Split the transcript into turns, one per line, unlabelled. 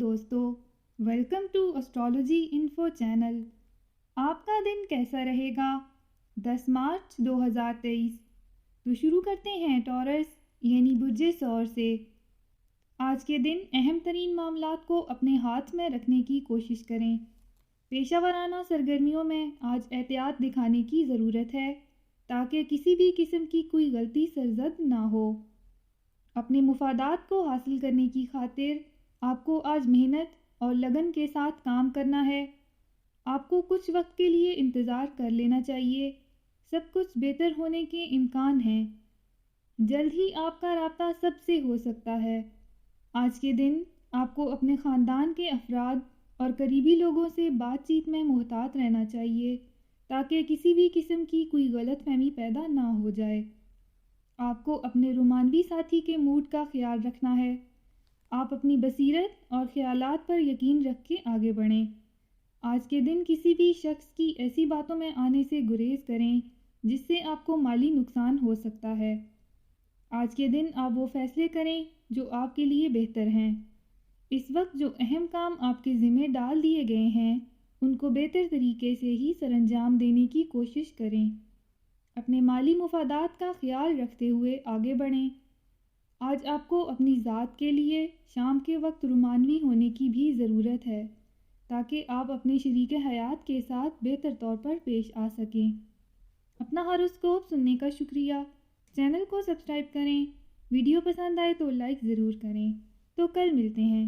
दोस्तों, welcome to astrology info channel. आपका दिन कैसा रहेगा? 10 मार्च 2023। तो शुरू करते हैं टॉरस यानी बुर्जे सौर से। आज के दिन अहम तरीन मामलात को अपने हाथ में रखने की कोशिश करें। पेशा सरगर्मियों में आज एहतियात दिखाने की ज़रूरत है ताकि किसी भी किस्म की कोई गलती सरजद ना हो। अपने मुफादात को हासिल करने की खातिर आपको आज मेहनत और लगन के साथ काम करना है। आपको कुछ वक्त के लिए इंतज़ार कर लेना चाहिए। सब कुछ बेहतर होने के इम्कान हैं। जल्द ही आपका राब्ता सबसे हो सकता है। आज के दिन आपको अपने ख़ानदान के अफराद और करीबी लोगों से बातचीत में मुहतात रहना चाहिए ताकि किसी भी किस्म की कोई गलतफहमी पैदा ना हो जाए। आपको अपने रोमानवी साथी के मूड का ख्याल रखना है। आप अपनी बसीरत और ख्यालात पर यकीन रख के आगे बढ़ें। आज के दिन किसी भी शख्स की ऐसी बातों में आने से गुरेज करें जिससे आपको माली नुकसान हो सकता है। आज के दिन आप वो फैसले करें जो आपके लिए बेहतर हैं। इस वक्त जो अहम काम आपके ज़िम्मे डाल दिए गए हैं उनको बेहतर तरीके से ही सरअंजाम देने की कोशिश करें। अपने माली मुफादात का ख्याल रखते हुए आगे बढ़ें। आज आपको अपनी ज़ात के लिए शाम के वक्त रुमानवी होने की भी ज़रूरत है ताकि आप अपने शरीक हयात के साथ बेहतर तौर पर पेश आ सकें। अपना हॉरोस्कोप सुनने का शुक्रिया। चैनल को सब्सक्राइब करें। वीडियो पसंद आए तो लाइक ज़रूर करें। तो कल मिलते हैं।